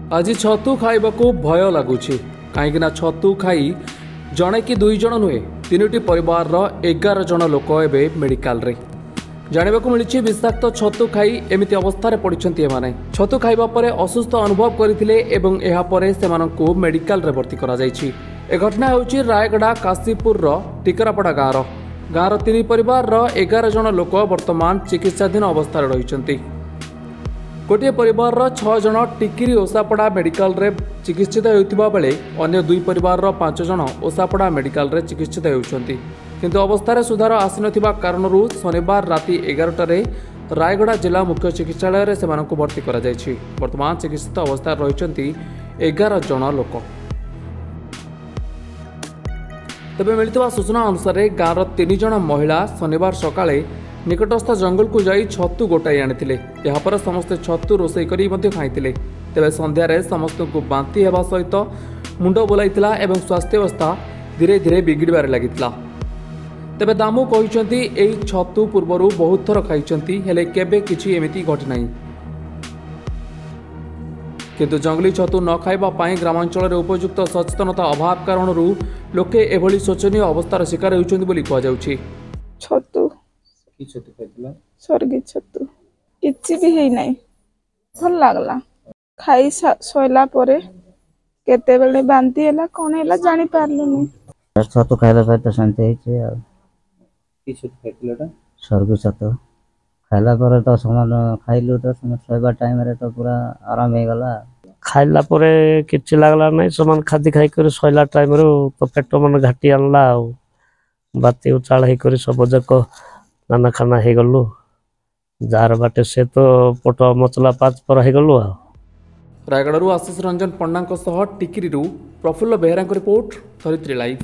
आज छतु खाइबा को भय लगुच कहीं छतु खाई जड़े कि दुई जन नुहे तीनोटी परिवार 11 जन लोक एवं मेडिकल रे जानवा मिली विषाक्त छतु खाई एमती अवस्था पड़ते एमाने छतु खाइबा परे असुस्थ अनुभव करते मेडिकल रे भर्ती करा जायछि। ए घटना होछि रायगड़ा काशीपुर टिकरापड़ा गाँव 3 परिवार 11 जन लोक वर्तमान चिकित्साधीन अवस्था रही। गोटे परिवार 6 जन टिकिरी ओसापड़ा मेडिकल रे चिकित्सित होता बेले अन्य 2 परिवार 5 जन ओसापड़ा मेडिकल रे चिकित्सित होती किंतु अवस्था सुधार आसी कारणरू शनिवार राति 11टारे रायगड़ा जिला मुख्य चिकित्सालय से भर्ती करा जायछि। वर्तमान चिकित्सित अवस्था रही 11 जन लोक। तेबे मिलता सूचना अनुसार गाँव 3 जन महिला शनिवार सकाळे निकटस्थ जंगल को जाई छतु गोटाई आनिथिले। यहाँ पर समस्ते छतु रोषेई करी मध्य खाइथिले। तेबे संध्यारे समस्त को बांती हेबा सहित मुंड बोलाइथिला एवं स्वास्थ्य अवस्था धीरे धीरे बिगिड़बार लागिथिला। तेबे दामू कहिसंती एई छतु पूर्वरु बहुत थर खाइसंती हेले केबे किछि एमिति घटि नाही किंतु जंगली छतु न खाइबा पाई ग्रामांचल उपयुक्त सचेतनता अभाव कारणरू लोके एभली शोचनीय अवस्थार शिकार होउछंती बोली कहा जाउछि। छतु की छतु खाइतला स्वर्गी छतु किछि भी हेई नाही भल लागला खाई सोइला परे केते बेले बांती हैला कोन हैला जानि पारलुनी। छतु खाइला सहित शांति ହେଇଛି ଆଉ की छतु खाइतलाटा स्वर्गी छतु खाइला ପରେ ତ ସମାନ ଖାଇଲୁ ତ ଶୋଇବା ଟାଇମ୍ ରେ ତ पूरा आराम हे गला। खाइला परे किछि लागला नाही समान खादी खाई कर सोइला टाइम रो तो पेट मन घाटी आनला आ बाती उचाल हे कर सब जक नाना खाना हे गलु जार बाटे से तो पोट मचला 5 पर हे गलु। रायगड़ू आशीष रंजन पंडा टिकिरी प्रफुल्ल बेहरा रिपोर्ट धरित्री लाइव।